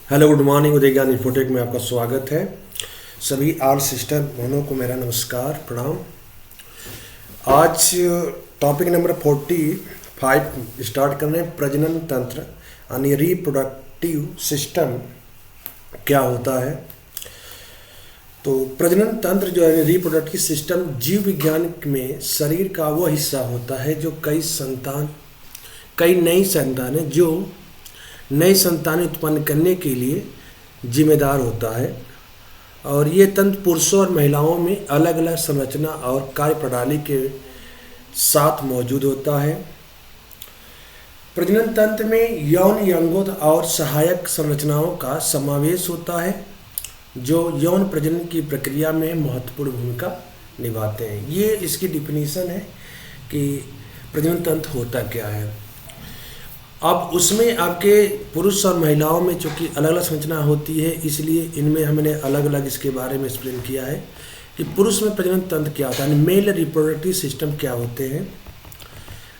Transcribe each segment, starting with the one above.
Hello good morning. उदय ज्ञान infotech में आपका स्वागत है। सभी आल सिस्टर बहनों को मेरा नमस्कार प्रणाम। आज टॉपिक नंबर 45 स्टार्ट कर रहे हैं। प्रजनन तंत्र यानी रिप्रोडक्टिव सिस्टम क्या होता है। तो प्रजनन तंत्र जो है रिप्रोडक्टिव सिस्टम जीव विज्ञान में शरीर का वह हिस्सा होता है जो कई नई संतानें उत्पन्न करने के लिए जिम्मेदार होता है। और ये तंत्र पुरुषों और महिलाओं में अलग अलग संरचना और कार्य प्रणाली के साथ मौजूद होता है। प्रजनन तंत्र में यौन अंगों और सहायक संरचनाओं का समावेश होता है जो यौन प्रजनन की प्रक्रिया में महत्वपूर्ण भूमिका निभाते हैं। ये इसकी डिफिनीशन है कि प्रजनन तंत्र होता क्या है। अब उसमें आपके पुरुष और महिलाओं में चूँकि अलग अलग संरचना होती है, इसलिए इनमें हमने अलग अलग इसके बारे में एक्सप्लेन किया है कि पुरुष में प्रजनन तंत्र क्या होता है, मेल रिप्रोडक्टिव सिस्टम क्या होते हैं।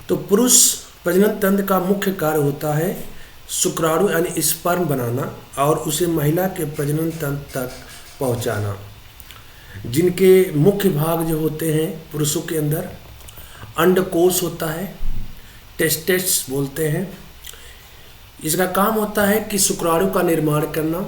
तो पुरुष प्रजनन तंत्र का मुख्य कार्य होता है शुक्राणु यानी स्पर्म बनाना और उसे महिला के प्रजनन तंत्र तक पहुंचाना, जिनके मुख्य भाग जो होते हैं पुरुषों के अंदर अंडकोश होता है, टेस्टेस बोलते हैं। इसका काम होता है कि शुक्राणु का निर्माण करना।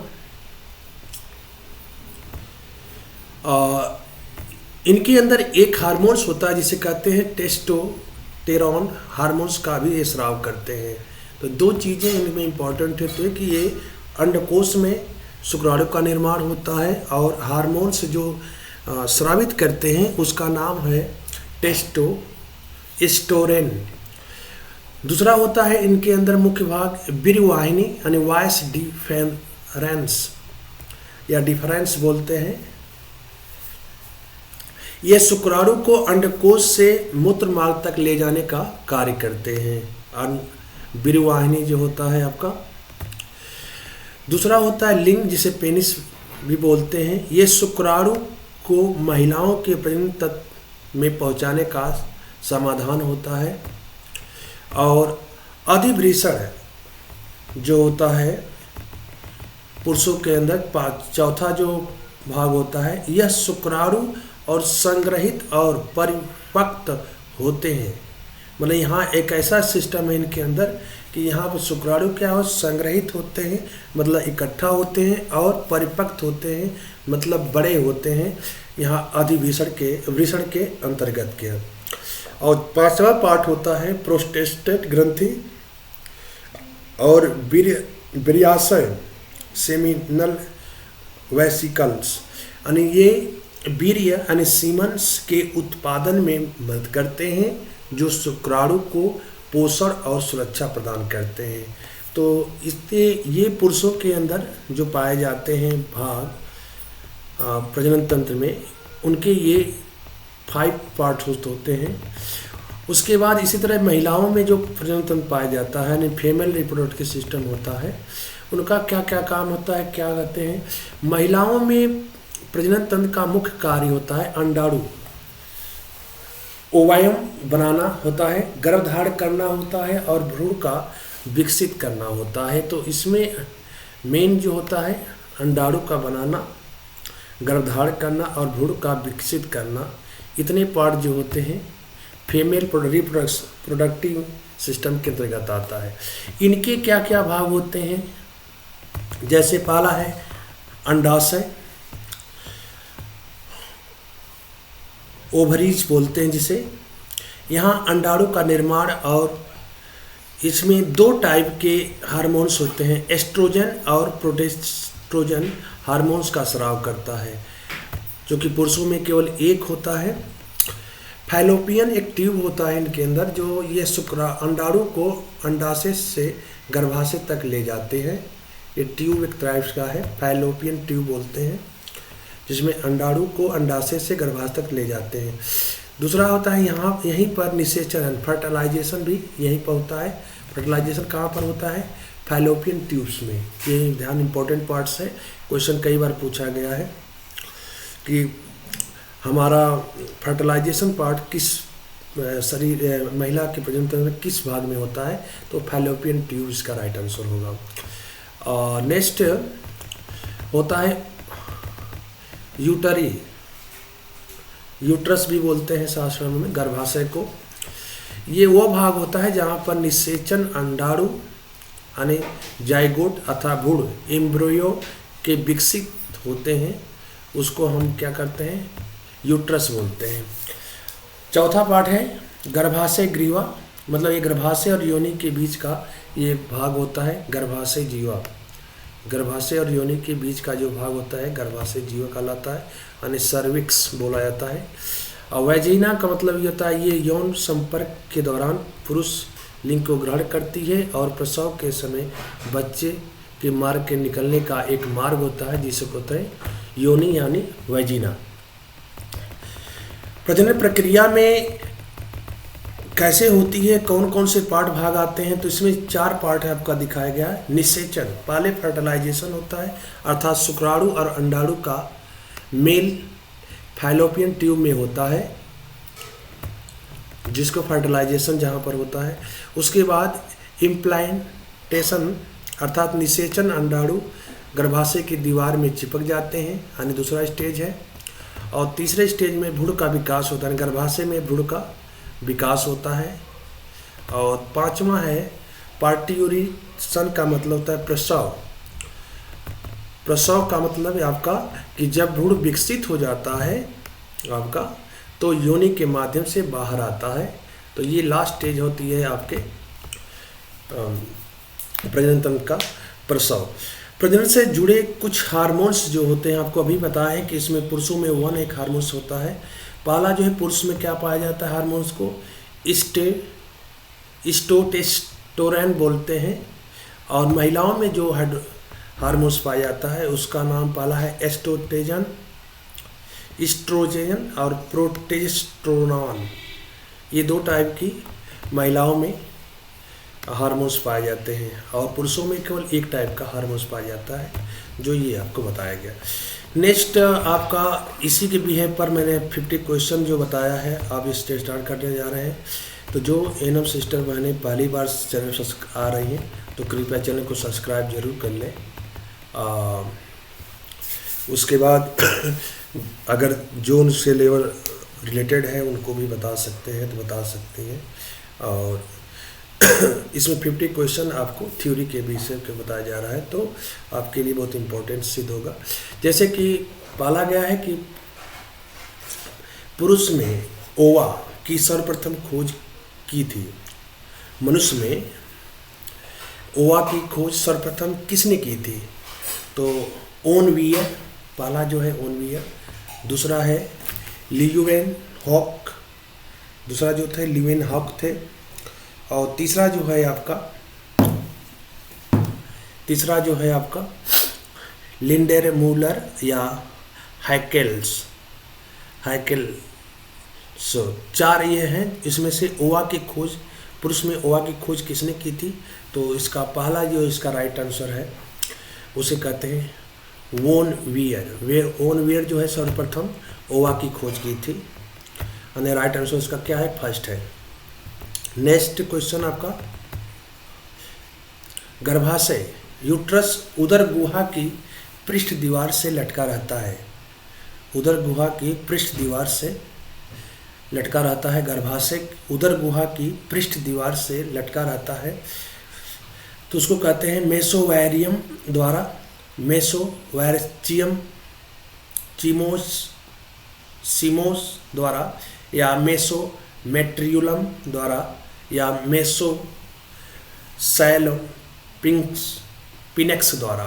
इनके अंदर एक हार्मोन्स होता है जिसे कहते हैं टेस्टोस्टेरोन हार्मोन्स का भी ये स्राव करते हैं। तो दो चीज़ें इनमें इम्पॉर्टेंट होती है कि ये अंडकोश में शुक्राणु का निर्माण होता है और हार्मोन्स जो स्रावित करते हैं उसका नाम है टेस्टोस्टेरोन। दूसरा होता है इनके अंदर मुख्य भाग वीर्यवाहिनी यानी वॉइस डिफरेंस या डिफरेंस बोलते हैं। ये शुक्राणु को अंडकोश से मूत्र मार्ग तक ले जाने का कार्य करते हैं। वीर्यवाहिनी जो होता है आपका। दूसरा होता है लिंग जिसे पेनिस भी बोलते हैं। ये शुक्राणु को महिलाओं के प्रजनन तंत्र में पहुंचाने का समाधान होता है। और अधिवृषण जो होता है पुरुषों के अंदर चौथा जो भाग होता है, यह शुक्राणु और संग्रहित और परिपक्व होते हैं। मतलब यहाँ एक ऐसा सिस्टम है इनके अंदर कि यहाँ पर शुक्राणु क्या हो संग्रहित होते हैं मतलब इकट्ठा होते हैं और परिपक्व होते हैं मतलब बड़े होते हैं। यहाँ वृषण के अंतर्गत के। और पांचवा पार्ट होता है प्रोस्टेट ग्रंथि और वीर्याशय सेमिनल वेसिकल्स यानी ये वीर्य यानी सीमन्स के उत्पादन में मदद करते हैं जो शुक्राणु को पोषण और सुरक्षा प्रदान करते हैं। तो इससे ये पुरुषों के अंदर जो पाए जाते हैं भाग प्रजनन तंत्र में उनके ये 5 पार्ट्स होते हैं। उसके बाद इसी तरह महिलाओं में जो प्रजनन तंत्र पाया जाता है यानी फीमेल रिप्रोडक्टिव सिस्टम होता है, उनका क्या क्या काम होता है क्या कहते हैं। महिलाओं में प्रजनन तंत्र का मुख्य कार्य होता है अंडाणु ओवायम बनाना होता है, गर्भधारण करना होता है और भ्रूण का विकसित करना होता है। तो इसमें मेन जो होता है अंडाणु का बनाना, गर्भधारण करना और भ्रूण का विकसित करना, इतने पार्ट जो होते हैं फीमेल रिप्रोडक्टिव सिस्टम के अंतर्गत आता है। इनके क्या क्या भाग होते हैं, जैसे पहला है अंडाशय, ओवरीज बोलते हैं जिसे। यहाँ अंडाणु का निर्माण और इसमें 2 टाइप के हार्मोन्स होते हैं, एस्ट्रोजन और प्रोजेस्टेरोन हार्मोन्स का स्राव करता है जो कि पुरुषों में केवल एक होता है। फैलोपियन एक ट्यूब होता है इनके अंदर जो ये अंडाणु को अंडाशय से गर्भाशय तक ले जाते हैं। ये ट्यूब एक टाइप का है, फैलोपियन ट्यूब बोलते हैं, जिसमें अंडाणु को अंडाशय से गर्भाशय तक ले जाते हैं। दूसरा होता है यहीं पर निषेचन फर्टिलाइजेशन भी यहीं पर होता है। फर्टिलाइजेशन कहाँ पर होता है, फैलोपियन ट्यूब्स में। ये ध्यान इंपॉर्टेंट पार्ट्स है, क्वेश्चन कई बार पूछा गया है कि हमारा फर्टिलाइजेशन पार्ट किस शरीर महिला के प्रजनन तंत्र में किस भाग में होता है, तो फैलोपियन ट्यूब इसका राइट आंसर होगा। और नेक्स्ट होता है यूटरी, यूट्रस भी बोलते हैं शास्त्रों में गर्भाशय को। ये वो भाग होता है जहाँ पर निषेचन अंडाणु यानी जाइगोट अथवा भ्रूण एम्ब्रियो के विकसित होते हैं, उसको हम क्या करते हैं, यूट्रस बोलते हैं। चौथा पार्ट है गर्भाशय ग्रीवा, मतलब ये गर्भाशय और योनि के बीच का ये भाग होता है गर्भाशय जीवा। गर्भाशय और योनि के बीच का जो भाग होता है गर्भाशय जीवा कहलाता है, यानी सर्विक्स बोला जाता है। और वैजिना का मतलब ये होता है ये यौन संपर्क के दौरान पुरुष लिंग को ग्रहण करती है और प्रसव के समय बच्चे के मार्ग के निकलने का एक मार्ग होता है जिसे कहते हैं योनि यानी वैजिना। प्रजनन प्रक्रिया में कैसे होती है, कौन कौन से पार्ट भाग आते हैं, तो इसमें 4 पार्ट है आपका दिखाया गया है। निषेचन, पहले फर्टिलाइजेशन होता है, अर्थात शुक्राणु और अंडाणु का मेल फैलोपियन ट्यूब में होता है, जिसको फर्टिलाइजेशन जहाँ पर होता है। उसके बाद इम्प्लांटेशन अर्थात निषेचन, अंडाणु गर्भाशय की दीवार में चिपक जाते हैं, यानी दूसरा स्टेज है। और तीसरे स्टेज में भ्रूण का विकास होता है, गर्भाशय में भ्रूण का विकास होता है। और 5वां है पार्ट्यूरेशन का मतलब होता है प्रसव। प्रसव का मतलब है आपका कि जब भ्रूण विकसित हो जाता है आपका तो योनि के माध्यम से बाहर आता है। तो ये लास्ट स्टेज होती है आपके प्रजनन तंत्र का प्रसव। प्रजनन से जुड़े कुछ हार्मोन्स जो होते हैं आपको अभी बताया है कि इसमें पुरुषों में 1 हार्मोन्स होता है। पहला जो है पुरुष में क्या पाया जाता है हार्मोन्स को टेस्टोस्टेरोन बोलते हैं। और महिलाओं में जो हार्मोन्स पाया जाता है उसका नाम पहला है एस्ट्रोजन और प्रोजेस्टेरोन। ये 2 टाइप की महिलाओं में हार्मोन्स पाए जाते हैं और पुरुषों में केवल 1 टाइप का हार्मोन्स पाया जाता है जो ये आपको बताया गया। नेक्स्ट आपका इसी के बिहेव पर मैंने 50 क्वेश्चन जो बताया है आप इस स्टार्ट करने जा रहे हैं। तो जो एनएम सिस्टर बहनें पहली बार चैनल आ रही हैं तो कृपया चैनल को सब्सक्राइब जरूर कर लें। उसके बाद अगर जो उनसे लेवल रिलेटेड है उनको भी बता सकते हैं तो बता सकते हैं। और इसमें 50 क्वेश्चन आपको थ्योरी के विषय पे बताया जा रहा है तो आपके लिए बहुत इम्पोर्टेंट सिद्ध होगा। जैसे कि पाला गया है कि पुरुष में ओवा की सर्वप्रथम खोज की थी। मनुष्य में ओवा की खोज सर्वप्रथम किसने की थी? तो ओनवियर, पहला जो है ओनवियर, दूसरा है लियुवेन हॉक, दूसरा जो थे लियुवेन हॉक थे। और तीसरा जो है आपका लिंडर मूलर या हैकेल्स। 4 ये हैं। इसमें से ओवा की खोज, पुरुष में ओवा की खोज किसने की थी? तो इसका पहला जो इसका राइट आंसर है उसे कहते हैं वोन वियर जो है सर्वप्रथम ओवा की खोज की थी। यानी राइट आंसर इसका क्या है? फर्स्ट है। नेक्स्ट क्वेश्चन आपका गर्भाशय यूट्रस उदर गुहा की पृष्ठ दीवार से लटका रहता है। उदर गुहा की पृष्ठ दीवार से लटका रहता है। गर्भाशय उदर गुहा की पृष्ठ दीवार से लटका रहता है तो उसको कहते हैं मेसोवैरियम द्वारा, मेसोवैरचियम सीमोस द्वारा या मेसोमेट्रियुलम द्वारा या मेसोसैलम पिनेक्स द्वारा।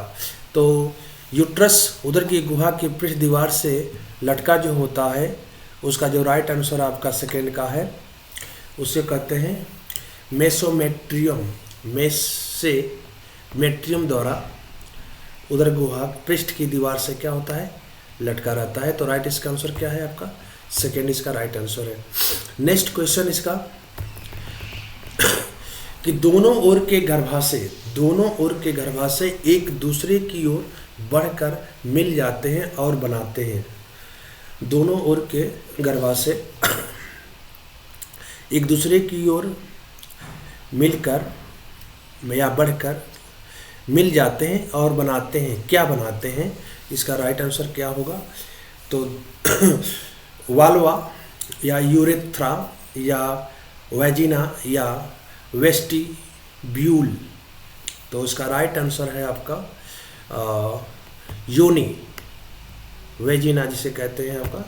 तो यूट्रस उदर की गुहा की पृष्ठ दीवार से लटका जो होता है उसका जो राइट आंसर आपका सेकेंड का है उसे कहते हैं मेसोमेट्रियम। मेट्रियम द्वारा उदर गुहा पृष्ठ की दीवार से क्या होता है? लटका रहता है। तो राइट इसका आंसर क्या है आपका? सेकेंड इसका राइट आंसर है। नेक्स्ट क्वेश्चन इसका कि दोनों ओर के गर्भाशय एक दूसरे की ओर बढ़कर मिल जाते हैं और बनाते हैं। दोनों ओर के गर्भाशय एक दूसरे की ओर मिलकर या बढ़कर मिल जाते हैं और बनाते हैं। क्या बनाते हैं, इसका राइट आंसर क्या होगा? तो वाल्वा या यूरेथ्रा या वेजिना या वेस्टिब्यूल। तो इसका राइट आंसर है आपका योनि, वेजिना जिसे कहते हैं, आपका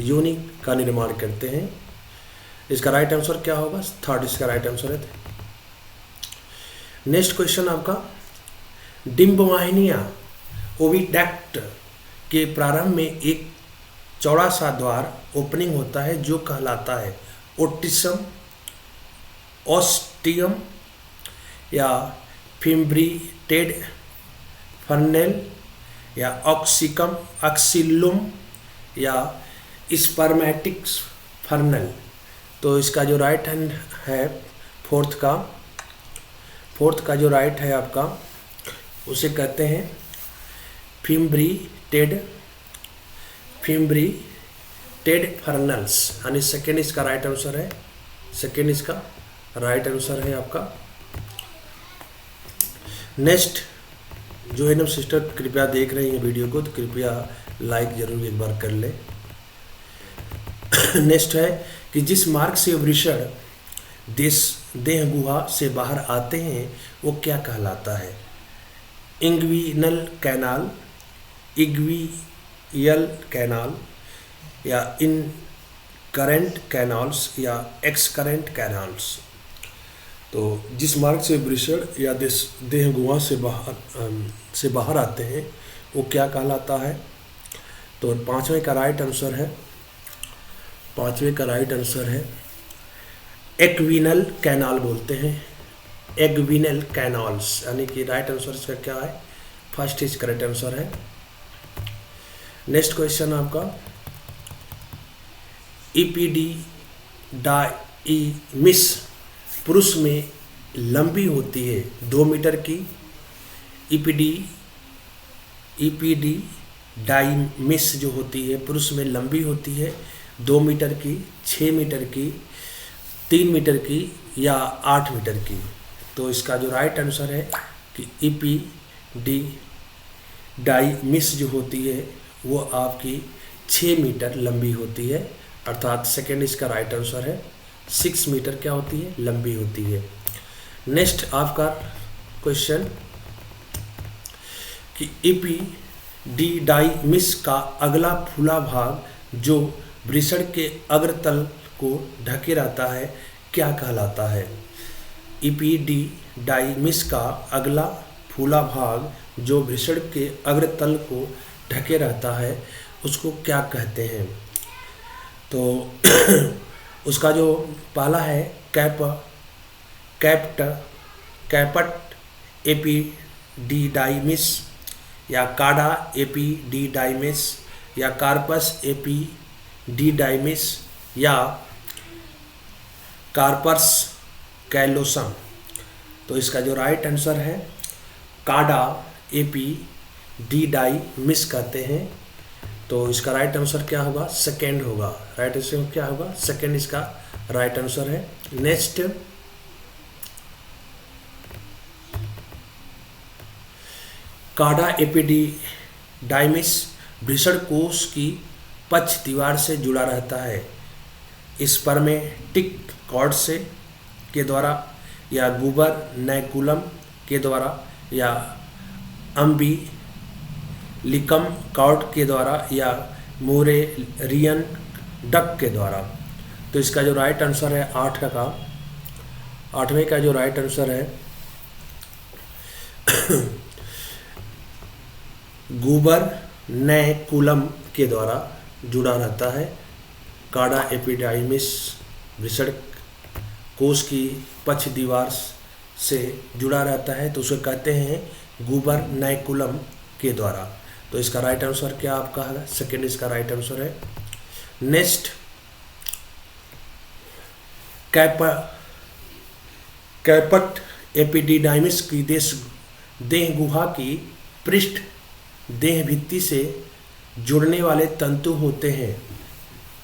योनि का निर्माण करते हैं। इसका राइट आंसर क्या होगा? थर्ड इसका राइट आंसर है। नेक्स्ट क्वेश्चन आपका, डिंबवाहिनियाँ ओविडक्ट के प्रारंभ में एक चौड़ा सा द्वार ओपनिंग होता है जो कहलाता है ओटिसम, ऑस्टियम या फिम्ब्रिटेड फर्नेल या ऑक्सिकम, ऑक्सिलुम या स्पर्मेटिक्स फर्नल। तो इसका जो राइट हैंड है फोर्थ का जो राइट है आपका, उसे कहते हैं फिम्ब्रिटेड फर्नल्स, यानी सेकेंड इसका राइट आंसर है। सेकेंड इसका राइट आंसर है आपका। नेक्स्ट, जो एनम सिस्टर कृपया देख रही हैं वीडियो को, तो कृपया लाइक जरूर एक बार कर ले। नेक्स्ट है कि जिस मार्ग से वृषण देह गुहा से बाहर आते हैं वो क्या कहलाता है? इंग्विनल कैनाल, इग्वियल कैनाल या इन करेंट कैनाल्स या एक्स करेंट कैनाल्स। तो जिस मार्ग से वृषण या देह गुहा से बाहर आते हैं वो क्या कहलाता है? तो पांचवें का राइट आंसर है एक्विनल कैनाल बोलते हैं, एक्विनल कैनाल्स, यानी कि राइट आंसर इसका क्या है? फर्स्ट इज करेक्ट आंसर है। नेक्स्ट क्वेश्चन आपका, इपिडिडाइमिस पुरुष में लंबी होती है 2 मीटर की। इपिडिडाइमिस जो होती है पुरुष में लंबी होती है 2 मीटर की, 6 मीटर की, 3 मीटर की या 8 मीटर की। तो इसका जो राइट आंसर है कि इपिडिडाइमिस जो होती है वो आपकी 6 मीटर लंबी होती है, अर्थात सेकेंड इसका राइट आंसर है। 6 मीटर क्या होती है? लंबी होती है। नेक्स्ट आपका क्वेश्चन कि इपिडिडाइमिस का अगला फूला भाग जो वृषण के अग्रतल को ढके रहता है क्या कहलाता है? इपिडिडाइमिस का अगला फूला भाग जो वृषण के अग्रतल को ढके रहता है उसको क्या कहते हैं? तो उसका जो पहला है कैपट एपिडिडाइमिस या काडा एपिडिडाइमिस या कार्पस एपिडिडाइमिस या कार्पस कैलोसम। तो इसका जो राइट आंसर है काडा एपिडिडाइमिस कहते हैं। तो इसका राइट आंसर क्या होगा? सेकेंड होगा। राइट आंसर क्या होगा? सेकेंड इसका राइट आंसर है। नेक्स्ट, काडा एपिडिडाइमिस वृषण कोश की पक्ष दीवार से जुड़ा रहता है स्पर्मेटिक कॉर्ड से के द्वारा या गुबर नैकुलम के द्वारा या अम्बिलिकम कॉर्ड के द्वारा या मोरेरियन डक के द्वारा। तो इसका जो राइट आंसर है आठवें का जो राइट आंसर है गुबर नैकुलम के द्वारा जुड़ा रहता है। काडा एपिडाइमिस वृषण कोश की पक्ष दीवार से जुड़ा रहता है तो उसे कहते हैं गुबर नैकुलम के द्वारा। तो इसका राइट आंसर क्या आपका है? सेकेंड इसका राइट आंसर है। नेक्स्ट, कैपट एपिडिडाइमिस की देह गुहा की पृष्ठ देह भित्ति से जुड़ने वाले तंतु होते हैं।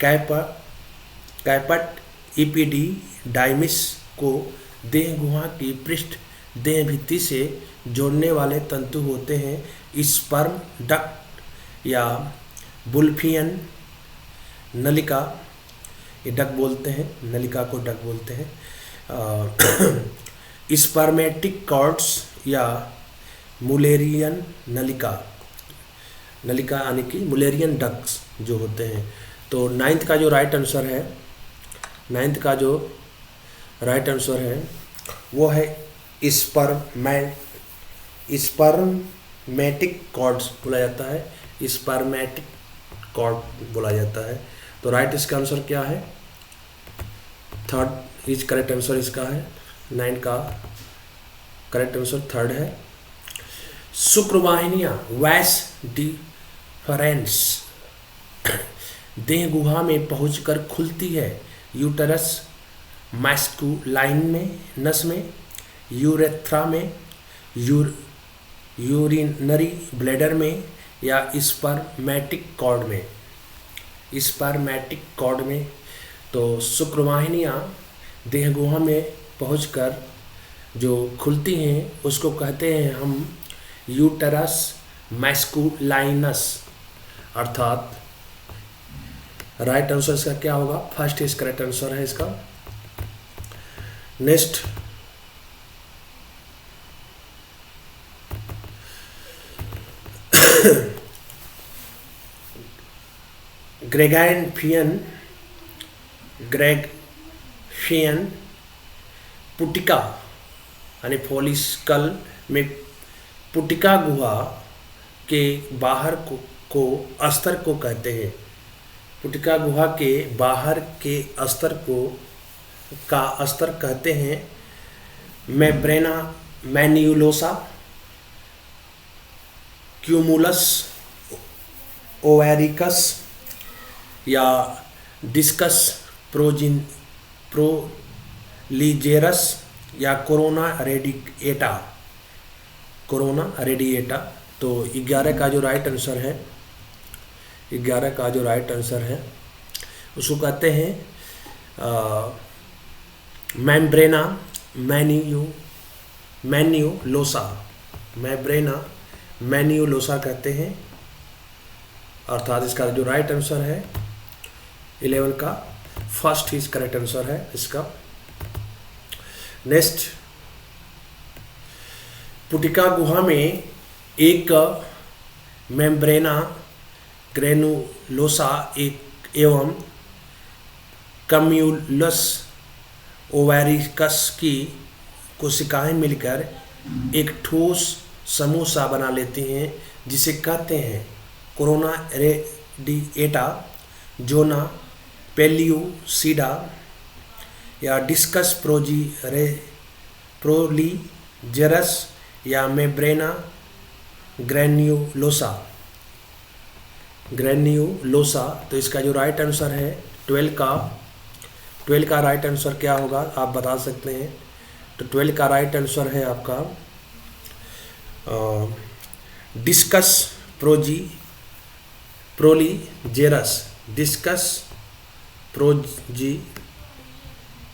कैपट एपिडिडाइमिस को देह गुहा की पृष्ठ देह भित्ति से जोड़ने वाले तंतु होते हैं स्पर्म डक्ट या वुल्फियन नलिका, ये डक बोलते हैं, नलिका को डक बोलते हैं। स्पर्मेटिक कॉर्ड्स या मुलेरियन नलिका, नलिका यानी कि मुलेरियन डक्स जो होते हैं। तो नाइन्थ का जो राइट आंसर है, नाइन्थ का जो राइट आंसर है वो है स्पर्मेटिक कॉर्ड्स बोला जाता है, स्पर्मेटिक कॉर्ड बोला जाता है। तो राइट इसका आंसर क्या है? थर्ड इज करेक्ट आंसर इसका है। 9 का करेक्ट आंसर थर्ड है। शुक्रवाहिनियाँ वैस डिफरेंस देह गुहा में पहुंचकर खुलती है। यूटरस मैस्कुलाइन में, नस में, यूरेथ्रा में, यूरिनरी ब्लैडर में या स्पर्मेटिक कॉर्ड में, स्पर्मेटिक कॉर्ड में। तो शुक्रवाहिनियाँ देह गुहा में पहुंचकर जो खुलती हैं उसको कहते हैं हम यूटरस मैस्कुलाइनस, अर्थात राइट आंसर इसका क्या होगा? फर्स्ट इज करेक्ट आंसर है इसका। नेक्स्ट ग्रेगेशियन पुटिका यानी फोलिकल में पुटिका गुहा के बाहर को अस्तर को कहते हैं। पुटिका गुहा के बाहर के अस्तर का अस्तर कहते हैं मेम्ब्रेना मैन्युलोसा, क्यूमुलस ओवेरिकस या डिस्कस प्रोलीजेरस या कोरोना रेडिएटा। तो 11 का जो राइट आंसर है, 11 का जो राइट आंसर है उसको कहते हैं मेम्ब्रेना मैन्युलोसा, मेम्ब्रेना मैन्युलोसा कहते हैं, अर्थात इसका जो राइट आंसर है 11 का फर्स्ट ही करेक्ट आंसर है इसका। नेक्स्ट पुटिका गुहा में एक मेम्ब्रेना ग्रेनुलोसा एवं कम्यूलस ओवेरिकस की कोशिकाएं मिलकर एक ठोस समूह सा बना लेती हैं जिसे कहते हैं कोरोना रेडिएटा, जोना पेल्यूसिडा या डिस्कस प्रोलीजेरस या मेम्ब्रेना ग्रेन्युलोसा। तो इसका जो राइट आंसर है 12 का राइट आंसर क्या होगा आप बता सकते हैं? तो 12 का राइट आंसर है आपका डिस्कस प्रोलीजेरस, डिस्कस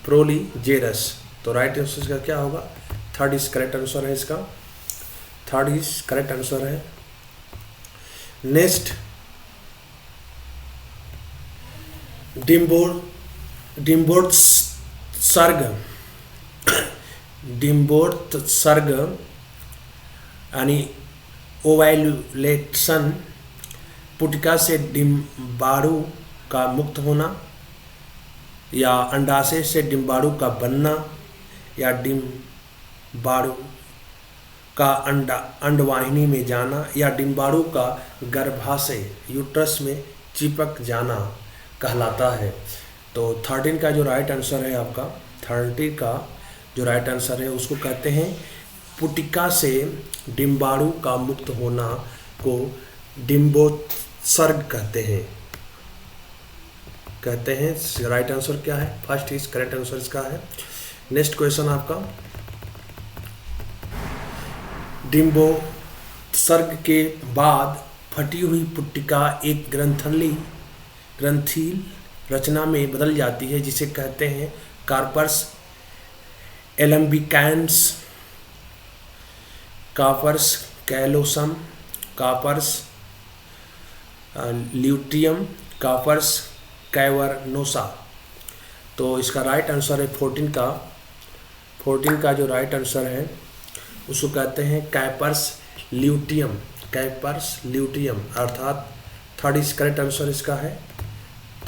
प्रोलीजेरस। तो राइट आंसर का क्या होगा? थर्ड इज करेक्ट आंसर है इसका, थर्ड इज करेक्ट आंसर है। नेक्स्ट डिम्बोत्सर्ग यानी ओवैल्यूलेशन, पुटिका से डिम्बाणु का मुक्त होना या अंडाशय से डिम्बाणु का बनना या डिम्बाणु का अंडवाहिनी में जाना या डिम्बाणु का गर्भाशय यूट्रस में चिपक जाना कहलाता है। तो 13 का जो राइट आंसर है आपका, 13 का जो राइट आंसर है उसको कहते हैं पुटिका से डिम्बाणु का मुक्त होना को डिम्बोत्सर्ग कहते हैं। राइट आंसर क्या है? फर्स्ट इज करेक्ट आंसर इसका है। नेक्स्ट क्वेश्चन आपका, डिम्बोत्सर्ग के बाद फटी हुई पुटिका एक ग्रंथील रचना में बदल जाती है जिसे कहते हैं corpus albicans. Corpus callosum, corpus luteum, corpus cavernosa. तो इसका राइट आंसर है 14 का जो राइट आंसर है उसको कहते हैं कार्पस ल्यूटियम, कार्पस ल्यूटियम, अर्थात थर्ड इज करेक्ट आंसर इसका है,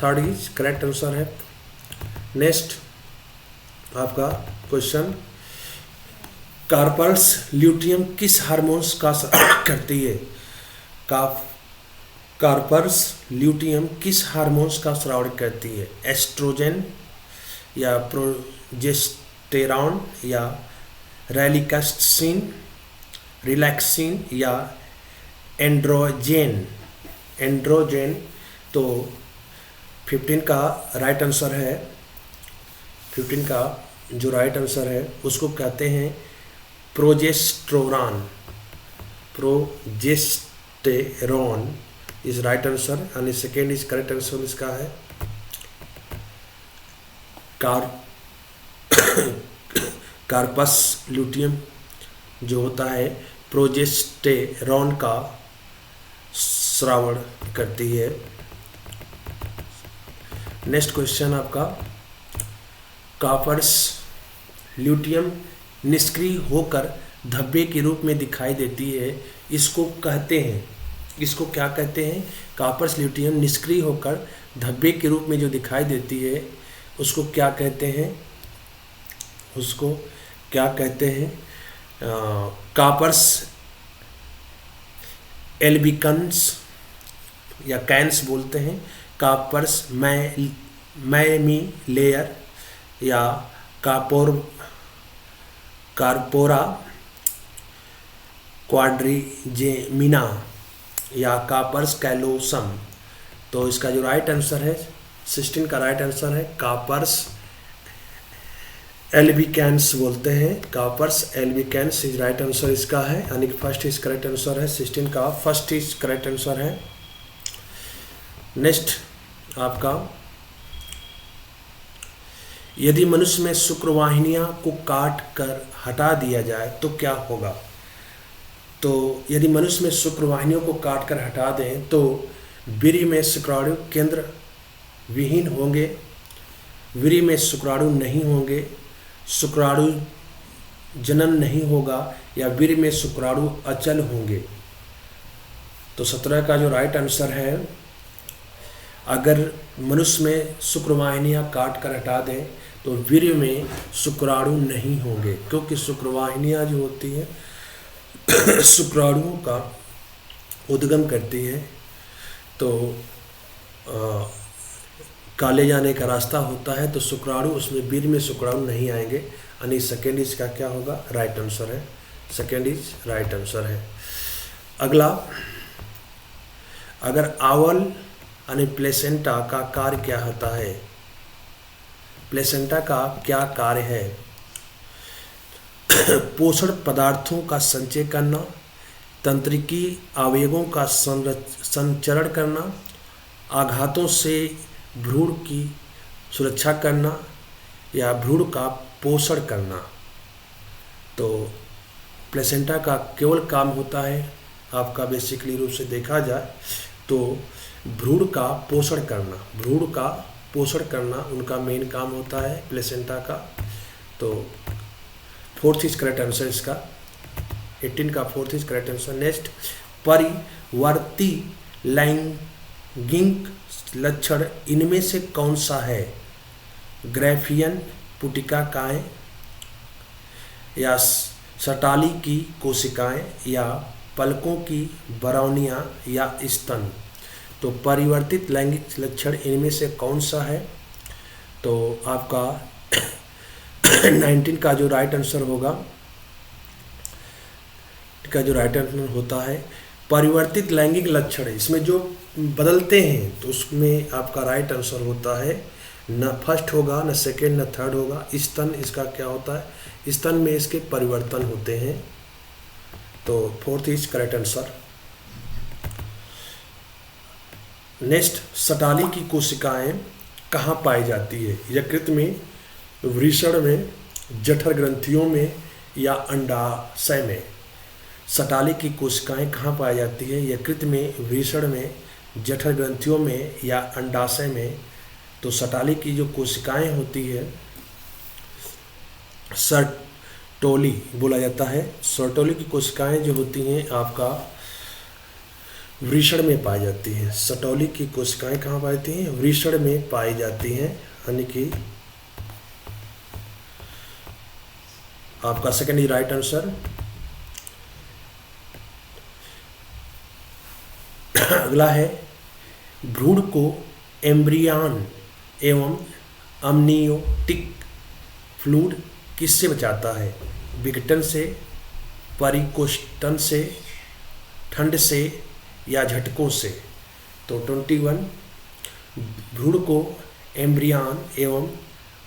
थर्ड इज करेक्ट आंसर है। नेक्स्ट आपका क्वेश्चन, कार्पस ल्यूटियम किस हार्मोन्स का स्राव करती है? कार्पस ल्यूटियम किस हार्मोन्स का स्राव करती है? एस्ट्रोजन या प्रोजेस्टेरॉन या रिलैक्सिन या एंड्रोजेन? तो 15 का राइट आंसर है, 15 का जो राइट आंसर है उसको कहते हैं progesterone is right answer. And second is correct answer इसका है कार्पस ल्यूटियम जो होता है प्रोजेस्टेरॉन का श्रावण करती है। नेक्स्ट क्वेश्चन आपका, कार्पस ल्यूटियम निष्क्रिय होकर धब्बे के रूप में दिखाई देती है, इसको कहते हैं, इसको क्या कहते हैं? कार्पस ल्यूटियम निष्क्रिय होकर धब्बे के रूप में जो दिखाई देती है उसको क्या कहते हैं? उसको क्या कहते हैं? कार्पस एल्बिकन्स या कैंस बोलते हैं, कार्पस मैमी लेयर या कार्पोरा क्वाड्रिजेमिना या कार्पस कैलोसम। तो इसका जो राइट आंसर है 16 का राइट आंसर है कार्पस एल्बिकैंस बोलते हैं, corpus albicans is right answer इसका है। यानी कि फर्स्ट इज करेक्ट आंसर है, 16 का फर्स्ट इज करेक्ट आंसर है। नेक्स्ट आपका, यदि मनुष्य में शुक्रवाहिनियां को काट कर हटा दिया जाए तो क्या होगा? तो यदि मनुष्य में शुक्रवाहिनियों को काट कर हटा दें तो वीर्य में शुक्राणु केंद्र विहीन होंगे, वीर्य में शुक्राणु नहीं होंगे, शुक्राणु जनन नहीं होगा या वीर्य में शुक्राणु अचल होंगे। तो 17 का जो राइट आंसर है, अगर मनुष्य में शुक्रवाहिनियां काट कर हटा दें तो वीर्य में शुक्राणु नहीं होंगे, क्योंकि शुक्रवाहिनियां जो होती हैं शुक्राणुओं का उद्गम करती है, तो काले जाने का रास्ता होता है, तो शुक्राणु उसमें वीर्य में शुक्राणु नहीं आएंगे। यानी सेकेंड इज का क्या होगा? राइट आंसर है, सेकेंड इज राइट आंसर है। अगला, अगर आवल यानी प्लेसेंटा का कार्य क्या होता है? प्लेसेंटा का क्या कार्य है? पोषण पदार्थों का संचय करना, तंत्रिकी आवेगों का संचरण करना, आघातों से भ्रूण की सुरक्षा करना या भ्रूण का पोषण करना। तो प्लेसेंटा का केवल काम होता है, आपका बेसिकली रूप से देखा जाए तो भ्रूण का पोषण करना, भ्रूण का पोषण करना उनका मेन काम होता है प्लेसेंटा का। तो फोर्थ इज करेक्ट आंसर इसका, 18 का fourth is correct answer. Next, परिवर्ती लैंगिक लक्षण इनमें से कौन सा है? ग्रैफियन पुटिकाएं या सटाली की कोशिकाएं या पलकों की बरौनियां या स्तन। तो परिवर्तित लैंगिक लक्षण इनमें से कौन सा है? तो आपका 19 का जो राइट आंसर होगा, का जो राइट आंसर होता है परिवर्तित लैंगिक लक्षण, इसमें जो बदलते हैं तो उसमें आपका राइट आंसर होता है न फर्स्ट होगा, न सेकेंड, न थर्ड होगा। स्तन इसका क्या होता है? स्तन में इसके परिवर्तन होते हैं। तो fourth is correct answer. Next, Sertoli की कोशिकाएं कहाँ पाई जाती है? यकृत में, वृषण में, जठर ग्रंथियों में या अंडाशय में। शटाली की कोशिकाएं कहाँ पाई जाती है? यकृत में, वृषण में, जठर ग्रंथियों में या अंडाशय में। तो शटाली की जो कोशिकाएं होती है सर्टोली बोला जाता है। सर्टोली की कोशिकाएं जो होती हैं आपका वृषण में पाई जाती हैं। सर्टोली की कोशिकाएं कहाँ पाई जाती हैं? वृषण में पाई जाती हैं, यानी कि आपका सेकंड इज राइट आंसर। अगला है भ्रूण को एम्ब्रियन एवं अमनियोटिक फ्लूइड किससे बचाता है? विघटन से, परिकोष्टन से, ठंड से या झटकों से। तो 21 भ्रूण को एम्ब्रियन एवं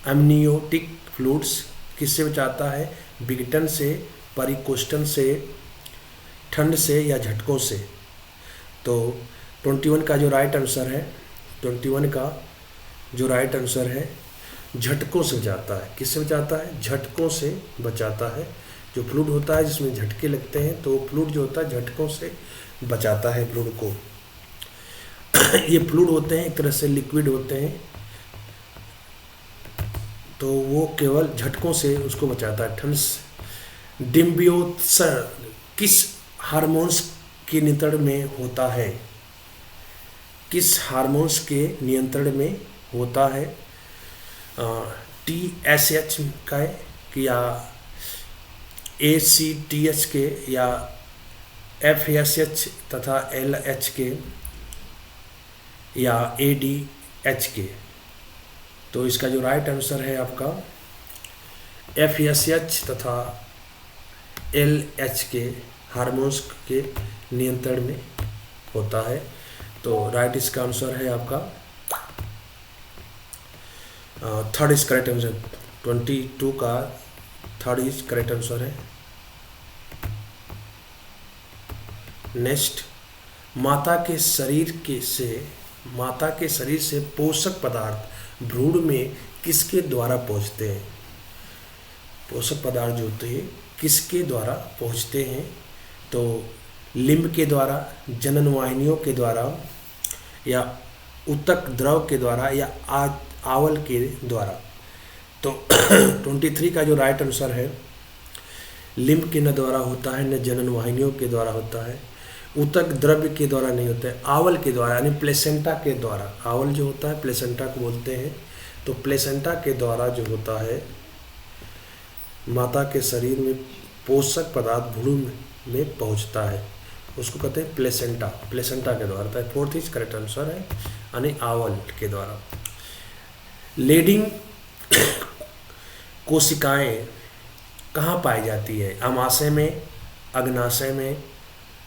अमनियोटिक फ्लूइड्स किससे बचाता है? विघटन से, परिकोष्टन से, ठंड से या झटकों से। तो 21 का जो राइट आंसर है, 21 का जो राइट आंसर है झटकों से बचाता है। किससे बचाता है? झटकों से बचाता है। जो फ्लूइड होता है जिसमें झटके लगते हैं, तो फ्लूइड जो होता है झटकों से बचाता है फ्लूइड को। ये फ्लूइड होते हैं एक तरह से लिक्विड होते हैं, तो वो केवल झटकों से उसको बचाता है, ठंड से। डिम्बियोत्सर्ग किस हार्मोन्स के नियंत्रण में होता है? किस हार्मोन्स के नियंत्रण में होता है? TSH का या ACTH के या FSH तथा LH के या ADH के। तो इसका जो राइट आंसर है आपका FSH तथा LH के हार्मोन्स के नियंत्रण में होता है। तो राइट इसका आंसर है आपका थर्ड इज करेक्ट आंसर। 22 का थर्ड इज करेक्ट आंसर है। नेक्स्ट, माता के शरीर से पोषक पदार्थ भ्रूण में किसके द्वारा पहुंचते हैं? पोषक पदार्थ जो होते हैं किसके द्वारा पहुंचते हैं? तो लिम्ब के द्वारा, जनन वाहिनियों के द्वारा या ऊतक द्रव के द्वारा या आवल के द्वारा। तो 23 का जो राइट आंसर है लिम्ब के न द्वारा होता है, न जनन वाहिनियों के द्वारा होता है, ऊतक द्रव्य के द्वारा नहीं होता है, आवल के द्वारा यानी प्लेसेंटा के द्वारा। आवल जो होता है प्लेसेंटा को बोलते हैं। तो प्लेसेंटा के द्वारा जो होता है माता के शरीर में पोषक पदार्थ भ्रूण में पहुंचता है, उसको कहते हैं प्लेसेंटा। प्लेसेंटा के द्वारा। तो फोर्थ इज करेक्ट आंसर है, यानी आवल के द्वारा। लेडिंग कोशिकाएं कहाँ पाई जाती है? अमाशय में, अग्नाशय में,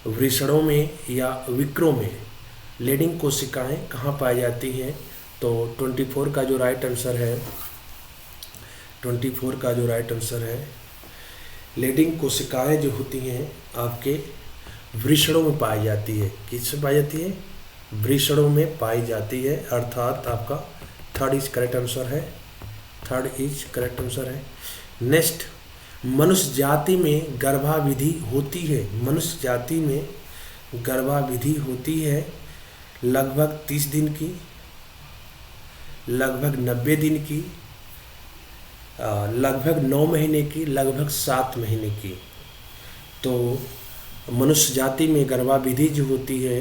वृषणों में या विक्रों में। लेडिंग कोशिकाएं कहाँ पाई जाती हैं? तो 24 का जो राइट आंसर है, 24 का जो राइट आंसर है लेडिंग कोशिकाएं जो होती हैं आपके वृषणों में पाई जाती है। किसमें पाई जाती है? वृषणों में पाई जाती है, अर्थात आपका थर्ड इज करेक्ट आंसर है। थर्ड इज करेक्ट आंसर है। नेक्स्ट, मनुष्य जाति में गर्भाविधि होती है। मनुष्य जाति में गर्भाविधि होती है लगभग 30 दिन की, लगभग 90 दिन की, लगभग 9 महीने की, लगभग 7 महीने की। तो मनुष्य जाति में गर्भाविधि जो होती है,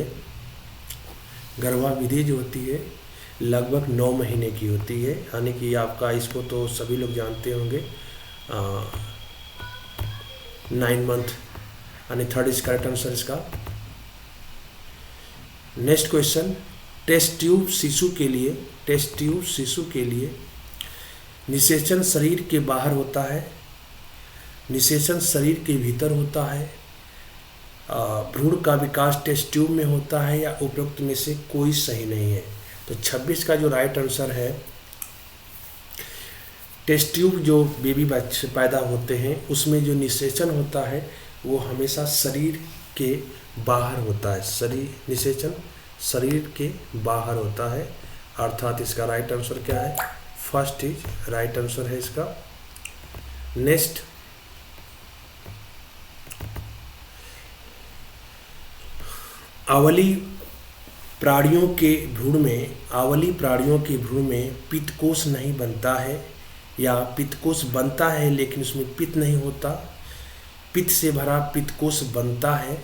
गर्भाविधि जो होती है लगभग 9 महीने की होती है, यानी कि आपका इसको तो सभी लोग जानते होंगे 9 मंथ, यानी थर्ड इज करेक्ट आंसर इसका। नेक्स्ट क्वेश्चन, टेस्ट ट्यूब शिशु के लिए निषेचन शरीर के बाहर होता है, निषेचन शरीर के भीतर होता है, भ्रूण का विकास टेस्ट ट्यूब में होता है या उपरोक्त में से कोई सही नहीं है। तो 26 का जो राइट आंसर है, टेस्ट ट्यूब जो बेबी बच्चे पैदा होते हैं उसमें जो निषेचन होता है वो हमेशा शरीर के बाहर होता है। निषेचन शरीर के बाहर होता है, अर्थात इसका राइट आंसर क्या है? फर्स्ट इज राइट आंसर है इसका। नेक्स्ट, आवली प्राणियों के भ्रूण में पित्तकोष नहीं बनता है, या पित्तकोष बनता है लेकिन उसमें पित्त नहीं होता, पित्त से भरा पित्तकोष बनता है,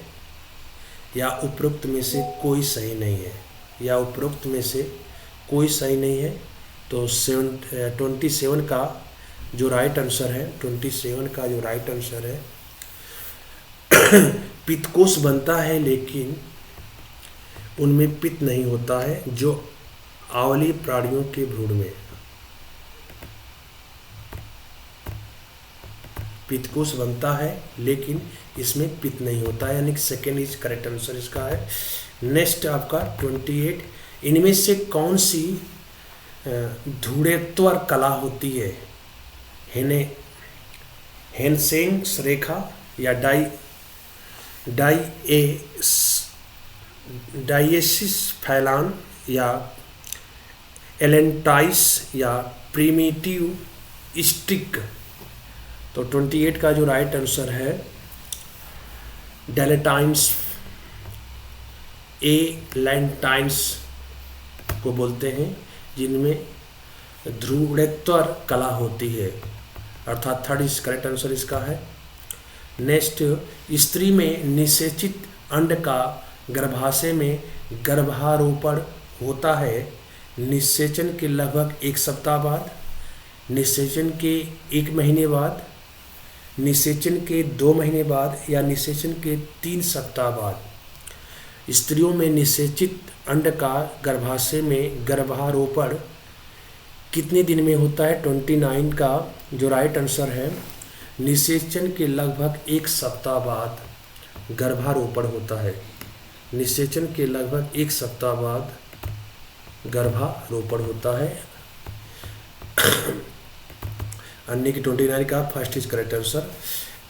या उपरोक्त में से कोई सही नहीं है। तो 27 का जो राइट आंसर है पित्तकोष बनता है लेकिन उनमें पित्त नहीं होता है, जो आवली प्राणियों के भ्रूण में। पित्तकोष बनता है लेकिन इसमें पित्त नहीं होता है, यानी कि सेकेंड इज करेक्ट आंसर इसका है। नेक्स्ट आपका 28, इनमें से कौन सी धुड़ेत्वर कला होती है? हेनसेंग रेखा, या डाइएसिस फैलान, या एलेंटाइस, या प्रिमिटिव स्टिक। तो 28 का जो राइट आंसर है डेलेटाइन्स, एलेंटाइन्स को बोलते हैं, जिनमें ध्रुवोत्तर कला होती है, अर्थात थर्ड इज करेक्ट आंसर इसका है। नेक्स्ट, स्त्री में निषेचित अंड का गर्भाशय में गर्भारोपण होता है निषेचन के लगभग 1 सप्ताह बाद, निषेचन के 1 महीने बाद, निषेचन के 2 महीने बाद, या निषेचन के 3 सप्ताह बाद। स्त्रियों में निषेचित अंड का गर्भाशय में गर्भारोपण कितने दिन में होता है? 29 का जो राइट आंसर है निषेचन के लगभग 1 सप्ताह बाद गर्भारोपण होता है। निषेचन के लगभग 1 सप्ताह बाद गर्भारोपण होता है। अन्य की 29 का फर्स्ट इज करेक्ट आंसर।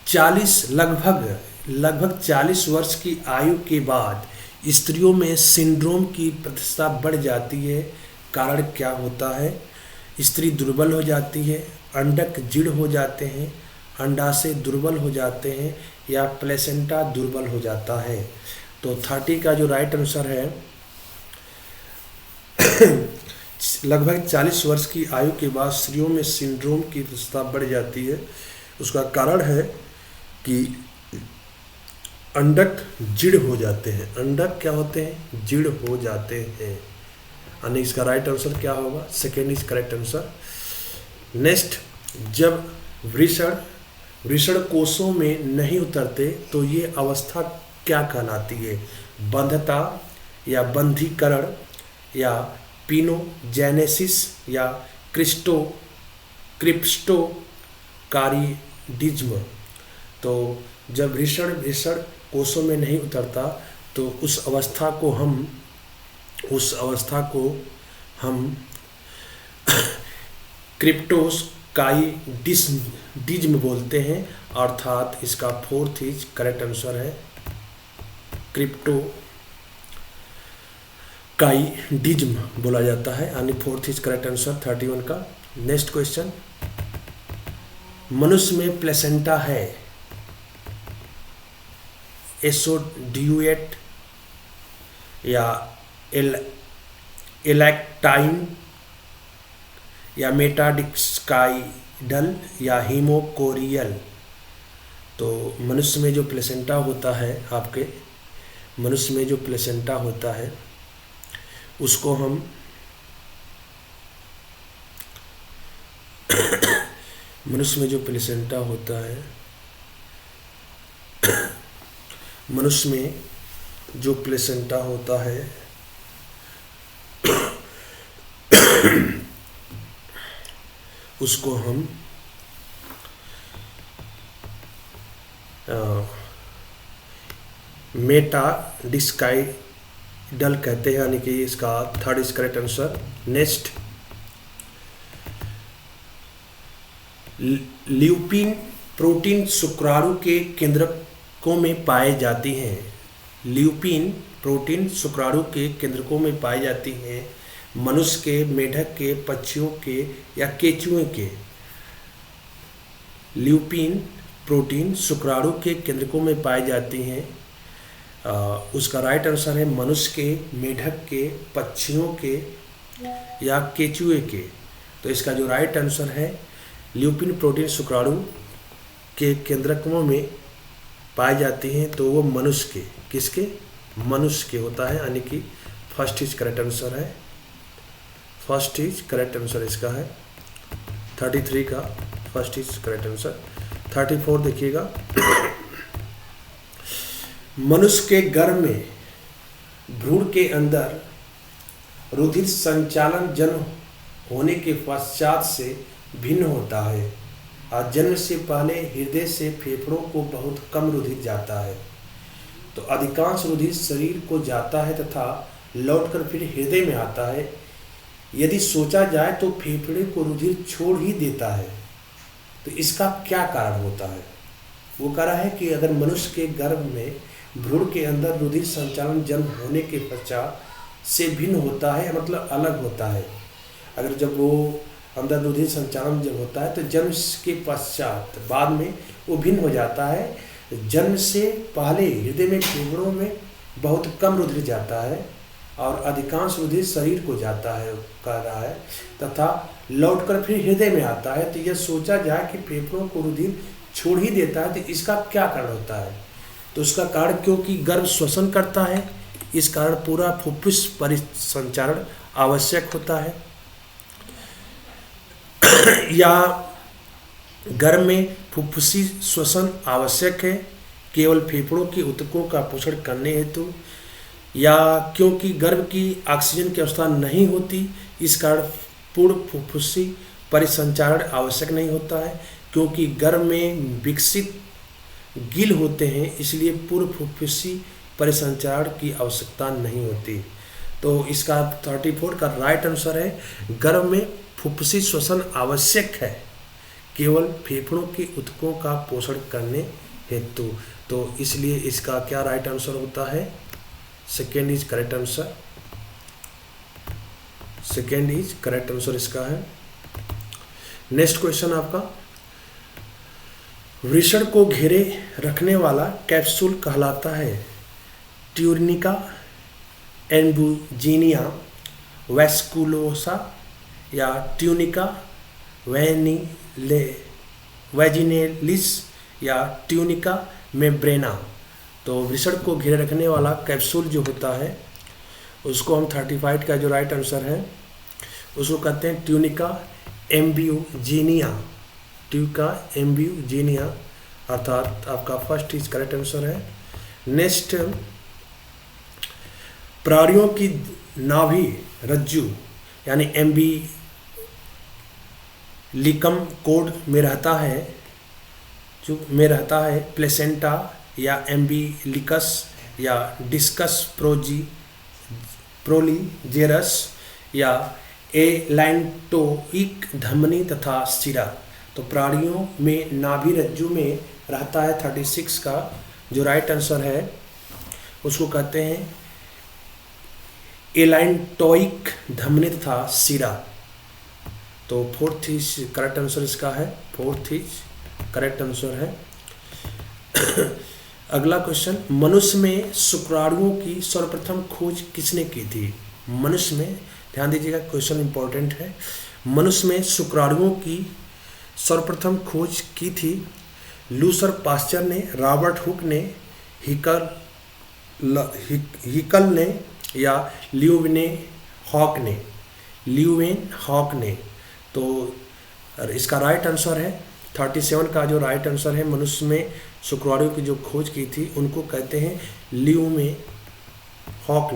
40 लगभग 40 वर्ष की आयु के बाद स्त्रियों में सिंड्रोम की प्रतिशत बढ़ जाती है। कारण क्या होता है? स्त्री दुर्बल हो जाती है, अंडक जीर्ण हो जाते हैं, अंडाशय दुर्बल हो जाते हैं, या प्लेसेंटा दुर्बल हो जाता है। तो 30 का जो राइट आंसर है लगभग 40 वर्ष की आयु के बाद स्त्रियों में सिंड्रोम की प्रतिशत बढ़ जाती है। उसका कारण है कि अंडक जीर्ण हो जाते हैं। अंडक क्या होते हैं? जीर्ण हो जाते हैं। यानी इसका राइट आंसर क्या होगा? Second is correct answer. Next, जब वृषण कोषों में नहीं उतरते तो ये अवस्था क्या कहलाती है? बंधता, या बंधीकरण, या पिनोजेनेसिस, या क्रिप्टोकारिडिज्म। तो जब वृषण कोषों में नहीं उतरता तो उस अवस्था को हम क्रिप्टोकाइडिज्म बोलते हैं, अर्थात इसका फोर्थ इज करेक्ट आंसर है क्रिप्टोकाइडिज्म बोला जाता है, यानी फोर्थ इज करेक्ट आंसर 31 का। नेक्स्ट क्वेश्चन, मनुष्य में प्लेसेंटा है, एसोड्यूएट, या इलेक्टाइन, या मेटाडिस्काइडल, या हीमोकोरियल। तो मनुष्य में जो प्लेसेंटा होता है, मनुष्य में जो प्लेसेंटा होता है उसको हम मनुष्य में जो प्लेसेंटा होता है मनुष्य में जो प्लेसेंटा होता है उसको हम मेटाडिस्काइडल कहते हैं, यानी कि इसका third is correct answer. Next, lupin protein शुक्राणु के केंद्रकों में पाए जाती हैं। ल्यूपिन प्रोटीन शुक्राणु के केंद्रकों में पाई जाती हैं। मनुष्य के, मेढक के, पक्षियों के, या केंचुए के। ल्यूपिन प्रोटीन शुक्राणु के केंद्रकों में पाई जाती हैं। उसका राइट आंसर है मनुष्य के, मेढक के, पक्षियों के या केचुए के। तो इसका जो राइट आंसर है ल्यूपिन प्रोटीन शुक्राणु के केंद्रकों में पाए जाती हैं, तो वो मनुष्य के, किसके, मनुष्य के होता है, यानी कि फर्स्ट इज करेक्ट आंसर है, फर्स्ट इज करेक्ट आंसर इसका है 33 का फर्स्ट इज करेक्ट आंसर। 34 देखिएगा, मनुष्य के गर्भ में भ्रूण के अंदर रुधिर संचालन जन्म होने के पश्चात से भिन्न होता है और जन्म से पहले हृदय से फेफड़ों को बहुत कम रुधिर जाता है। तो अधिकांश रुधिर शरीर को जाता है तथा लौटकर फिर हृदय में आता है। यदि सोचा जाए तो फेफड़े को रुधिर छोड़ ही देता है, तो इसका क्या कारण होता है? वो कह रहा है कि अगर मनुष्य के गर्भ में भ्रूण के अंदर रुधिर संचालन जन्म होने के पश्चात से भिन्न होता है, मतलब अलग होता है। अगर जब वो अंदर रुधिर संचालन जब होता है तो जन्म के पश्चात बाद में वो भिन्न हो जाता है। जन्म से पहले हृदय में फेफड़ों में बहुत कम रुधिर जाता है और अधिकांश रुधिर शरीर को जाता है, कह रहा है, तथा लौटकर फिर हृदय में आता है। तो यह सोचा जाए कि फेफड़ों को रुधिर छोड़ ही देता है, तो इसका क्या कारण होता है? तो उसका कारण, क्योंकि गर्भ श्वसन करता है, इस कारण पूरा फुफ्फुस परिसंचारण आवश्यक होता है, या गर्भ में फुफ्फुसी श्वसन आवश्यक है केवल फेफड़ों के ऊतकों का पोषण करने हेतु, या क्योंकि गर्भ की ऑक्सीजन की अवस्था नहीं होती, इस कारण पूर्ण फुफ्फुसी परिसंचारण आवश्यक नहीं होता है। क्योंकि गर्भ में विकसित गिल होते हैं, इसलिए पूर्ण फुफ्फुसी परिसंचारण की आवश्यकता नहीं होती। तो इसका 34 का राइट आंसर है गर्भ में फुफ्फुसी श्वसन आवश्यक है केवल फेफड़ों के ऊतकों का पोषण करने हेतु। तो इसलिए इसका क्या राइट आंसर होता है? Second is correct answer, second is correct answer इसका है। नेक्स्ट क्वेश्चन आपका, वृषण को घेरे रखने वाला कैप्सूल कहलाता है ट्यूनिका एम्बुजीनिया वैस्कुलोसा या ट्यूनिका वैजिनेलिस या ट्यूनिका मेम्ब्रेना। तो वृषण को घेरे रखने वाला कैप्सूल जो होता है उसको हम 35 का जो राइट आंसर है उसको कहते हैं ट्यूनिका एम्ब्यूजीनिया, ट्यूनिका एम्ब्यूजीनिया, अर्थात आपका फर्स्ट इज करेक्ट आंसर है। नेक्स्ट, प्राणियों की नाभि रज्जु यानी एम्बिलिकम कोड में रहता है प्लेसेंटा या एम्बिलिकस या डिस्कस प्रोलीजेरस या एलाइंटोइक धमनी तथा सिरा। तो प्राणियों में नाभि रज्जु में रहता है 36 का जो राइट आंसर है उसको कहते हैं एलाइंटोइक धमनी तथा सिरा। तो फोर्थ इज करेक्ट आंसर इसका है, फोर्थ इज करेक्ट आंसर है। अगला क्वेश्चन, मनुष्य में शुक्राणुओं की सर्वप्रथम खोज किसने की थी? मनुष्य में, ध्यान दीजिएगा क्वेश्चन इंपॉर्टेंट है, मनुष्य में शुक्राणुओं की सर्वप्रथम खोज की थी लूसर पास्चर ने, रॉबर्ट हुक ने, हिकल ने या ल्यूवेन हॉक ने। तो इसका राइट आंसर है 37 का जो राइट आंसर है, मनुष्य में शुक्राणुओं की जो खोज की थी उनको कहते हैं ल्यूवेन हॉक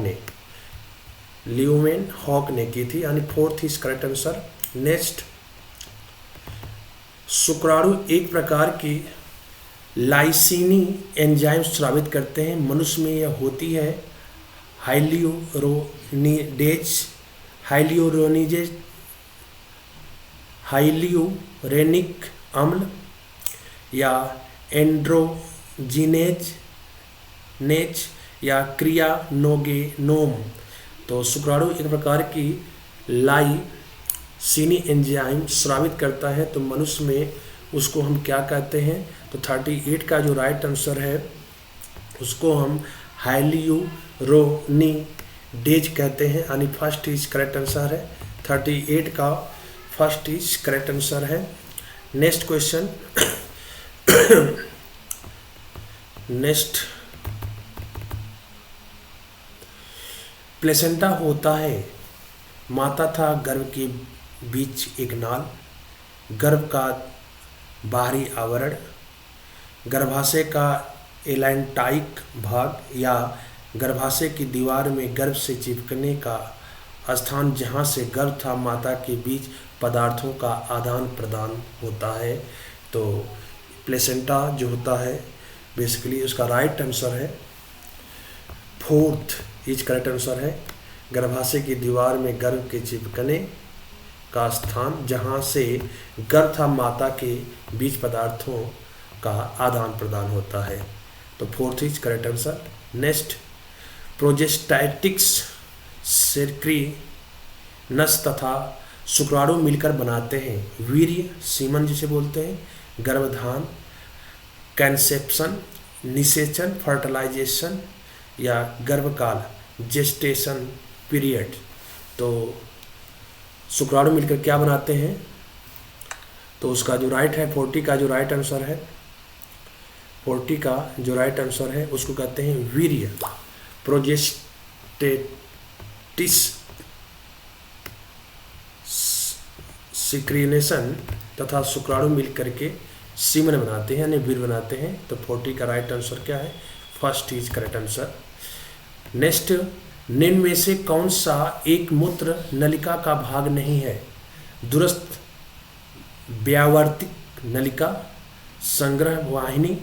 ने की थी, यानी fourth is correct answer. Next, शुक्राणु एक प्रकार की लाइसिनी एंजाइम स्रावित करते हैं। मनुष्य में यह होती है हाइल्यूरोनिक अम्ल या एंड्रोजिनेज या क्रियानोगेनोम। तो शुक्राणु एक प्रकार की लाइसिनी एंजाइम स्रावित करता है, तो मनुष्य में उसको हम क्या कहते हैं? तो 38 का जो राइट आंसर है उसको हम हाइल्यूरोनिडेज कहते हैं, यानी फर्स्ट इज करेक्ट आंसर है। 38 का फर्स्ट इज करेक्ट आंसर है। नेक्स्ट क्वेश्चन नेक्स्ट, प्लेसेंटा होता है माता तथा गर्भ के बीच एक नाल, गर्भ का बाहरी आवरण, गर्भाशय का एलेंटाइक भाग या गर्भाशय की दीवार में गर्भ से चिपकने का स्थान जहाँ से गर्भ तथा माता के बीच पदार्थों का आदान प्रदान होता है। तो प्लेसेंटा जो होता है बेसिकली उसका राइट आंसर है, फोर्थ इज करेक्ट आंसर है। गर्भाशय की दीवार में गर्भ के चिपकने का स्थान जहाँ से गर्भ तथा माता के बीच पदार्थों का आदान प्रदान होता है। तो fourth is correct answer. Next, prostatic secretions तथा शुक्राणु मिलकर बनाते हैं वीर्य, सीमन जिसे बोलते हैं, गर्भधान, कंसेप्शन, निषेचन, फर्टिलाइजेशन या गर्भकाल, जेस्टेशन पीरियड। तो शुक्राणु मिलकर क्या बनाते हैं? तो उसका जो राइट है 40 का जो राइट आंसर है, 40 का जो राइट आंसर है उसको कहते हैं वीर्य। प्रोजेस्टेटिस सिक्रीनेशन तथा शुक्राणु मिल करके सीमन बनाते हैं यानी वीर्य बनाते हैं। तो 40 का राइट आंसर क्या है? First is correct answer. Next, निम्न में से कौन सा एक मूत्र नलिका का भाग नहीं है? दूरस्थ व्यावर्तिक नलिका, संग्रह वाहिनी,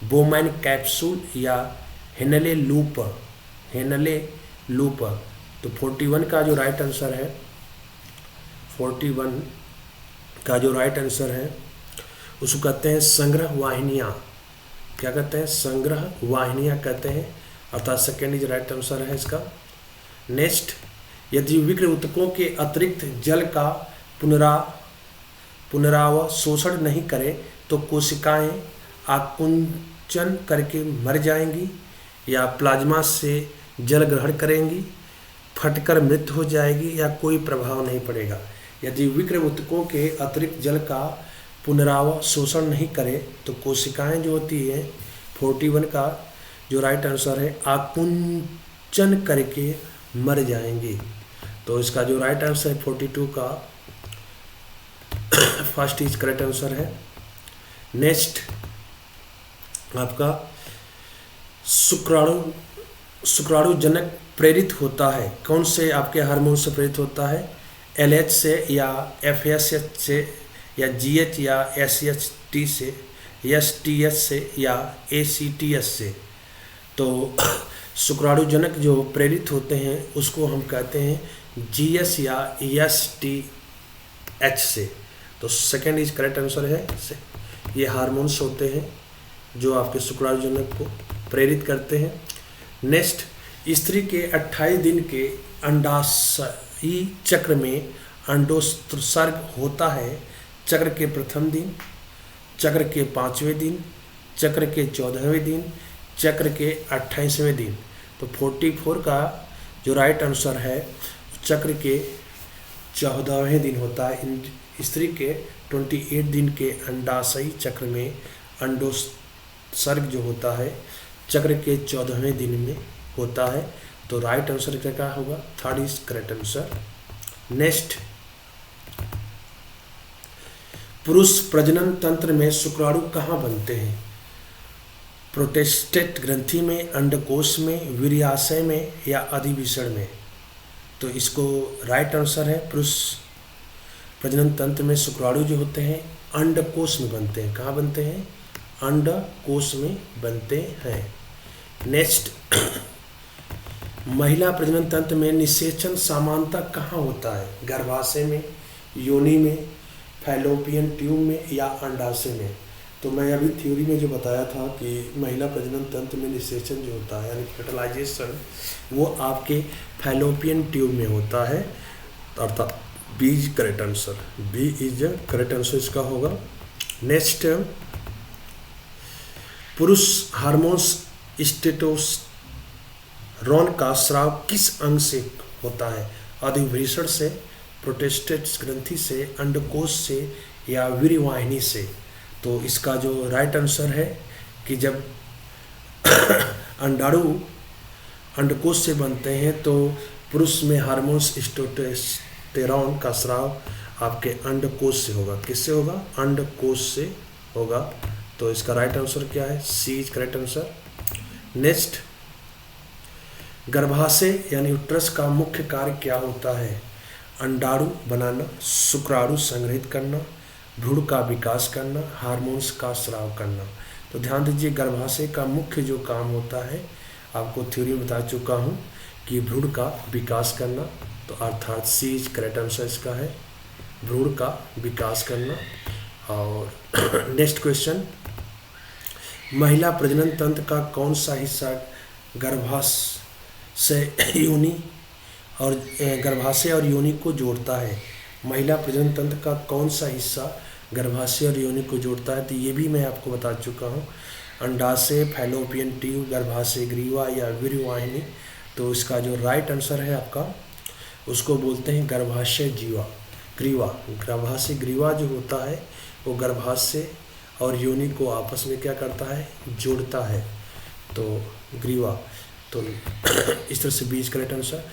बोमैन कैप्सूल या हेनले लूप। Henle loop. तो 41 का जो राइट आंसर है, 41 का जो राइट आंसर है उसको कहते हैं संग्रह वाहिनियाँ। क्या कहते हैं? संग्रह वाहिनियाँ कहते हैं, अर्थात सेकेंड इज राइट आंसर है इसका। नेक्स्ट, यदि विक्र ऊतकों के अतिरिक्त जल का पुनरावशोषण नहीं करें तो कोशिकाएं आकुंचन करके मर जाएंगी या प्लाज्मा से जल ग्रहण करेंगी, फटकर मृत्यु हो जाएगी या कोई प्रभाव नहीं पड़ेगा। यदि विक्र ऊतकों के अतिरिक्त जल का पुनरावशोषण नहीं करें तो कोशिकाएं जो होती हैं, 41 का जो राइट आंसर है, आकुंचन करके मर जाएंगी। तो इसका जो राइट आंसर है 42 का फर्स्ट इज करेक्ट आंसर है। नेक्स्ट, आपका शुक्राणु जनक प्रेरित होता है कौन से आपके हार्मोन से प्रेरित होता है? LH से या FSH से या GH या SHT से, STH से या ACTH से। तो शुक्राणु जनक जो प्रेरित होते हैं उसको हम कहते हैं GS या STH से। तो सेकेंड इज करेक्ट आंसर है। ये हार्मोन्स होते हैं जो आपके शुक्राणु जनक को प्रेरित करते हैं। नेक्स्ट, स्त्री के 28 दिन के अंडाशयी चक्र में अंडोत्सर्ग होता है चक्र के प्रथम दिन, चक्र के 5वें दिन, चक्र के 14वें दिन, चक्र के 28वें दिन। तो 44 का जो राइट आंसर है चक्र के 14वें दिन होता है। स्त्री के 28 दिन के अंडाशयी चक्र में अंडोत्सर्ग जो होता है चक्र के 14वें दिन में होता है। तो राइट आंसर क्या होगा? Third is correct answer. Next, पुरुष प्रजनन तंत्र में शुक्राणु कहाँ बनते हैं? प्रोस्टेट ग्रंथि में, अंडकोश में, वीर्याशय में या अधिविषण में। तो इसको राइट आंसर है, पुरुष प्रजनन तंत्र में शुक्राणु जो होते हैं अंडकोश में बनते हैं। कहाँ बनते हैं? अंडकोश में बनते हैं। नेक्स्ट, महिला प्रजनन तंत्र में निषेचन सामान्यतः कहाँ होता है? गर्भाशय में, योनि में, फैलोपियन ट्यूब में या अंडाशय में। तो मैं अभी थ्योरी में जो बताया था कि महिला प्रजनन तंत्र में निषेचन जो होता है यानी फर्टिलाइजेशन वो आपके फैलोपियन ट्यूब में होता है, अर्थात B is correct answer. B is correct answer इसका होगा। नेक्स्ट, पुरुष हार्मोन्स रौन का स्राव किस अंग से होता है? अधिवृषण से, प्रोस्टेट ग्रंथि से, अंडकोश से या वीर्यवाहिनी से? तो इसका जो राइट आंसर है कि जब अंडाणु अंडकोश से बनते हैं तो पुरुष में हार्मोन्स टेस्टोस्टेरोन का स्राव आपके अंडकोश से होगा। किससे होगा? अंडकोश से होगा। तो इसका राइट आंसर क्या है? सी इज करेक्ट आंसर। नेक्स्ट, गर्भाशय यानी यूट्रस का मुख्य कार्य क्या होता है? अंडाणु बनाना, शुक्राणु संग्रहित करना, भ्रूण का विकास करना, हार्मोन्स का स्राव करना। तो ध्यान दीजिए, गर्भाशय का मुख्य जो काम होता है, आपको थ्योरी बता चुका हूँ कि भ्रूण का विकास करना। तो अर्थात सी इज करेक्ट आंसर इसका है, भ्रूण का विकास करना। और नेक्स्ट क्वेश्चन, महिला प्रजनन तंत्र का कौन सा हिस्सा गर्भाशय और योनि को जोड़ता है? महिला प्रजनन तंत्र का कौन सा हिस्सा गर्भाशय और योनि को जोड़ता है? तो ये भी मैं आपको बता चुका हूँ, अंडाशय, फैलोपियन ट्यूब, गर्भाशय ग्रीवा या वीर्यवाहिनी। तो इसका जो राइट आंसर है आपका, उसको बोलते हैं गर्भाशय ग्रीवा। गर्भाशय ग्रीवा जो होता है वो गर्भाशय और योनि को आपस में क्या करता है? जोड़ता है। तो ग्रीवा, तो इस तरह से बीज करेक्ट आंसर।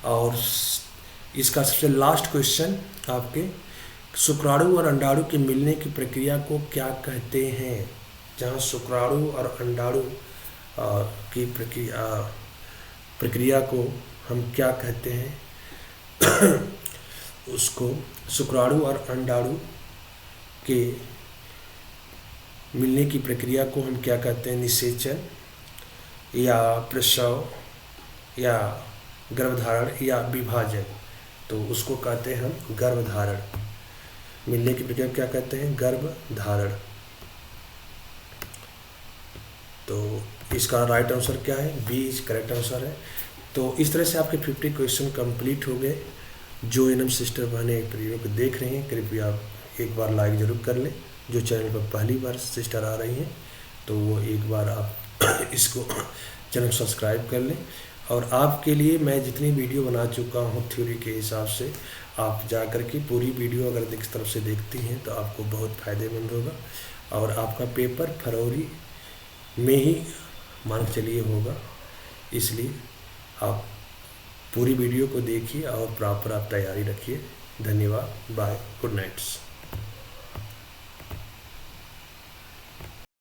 और इसका सबसे लास्ट क्वेश्चन आपके, शुक्राणु और अंडाणु के मिलने की प्रक्रिया को क्या कहते हैं? जहाँ शुक्राणु और अंडाणु की प्रक्रिया को हम क्या कहते हैं? उसको शुक्राणु और अंडाणु के मिलने की प्रक्रिया को हम क्या कहते हैं? निषेचन या प्रसव या गर्भधारण या विभाजन। तो उसको कहते हैं हम गर्भधारण। मिलने की प्रक्रिया क्या कहते हैं? गर्भधारण। तो इसका राइट आंसर क्या है? बी इज करेक्ट आंसर है। तो इस तरह से आपके 50 क्वेश्चन कंप्लीट हो गए। जो एनएम सिस्टर बहने वीडियो को देख रहे हैं, कृपया आप एक बार लाइक ज़रूर कर लें। जो चैनल पर पहली बार सिस्टर आ रही हैं तो वो एक बार आप इसको चैनल सब्सक्राइब कर लें। और आपके लिए मैं जितनी वीडियो बना चुका हूँ थ्योरी के हिसाब से, आप जा कर के पूरी वीडियो अगर इस तरफ से देखती हैं तो आपको बहुत फ़ायदेमंद होगा। और आपका पेपर फरवरी में ही मान चलिए होगा, इसलिए आप पूरी वीडियो को देखिए और प्रॉपर आप तैयारी रखिए। धन्यवाद, बाय, गुड नाइट्स।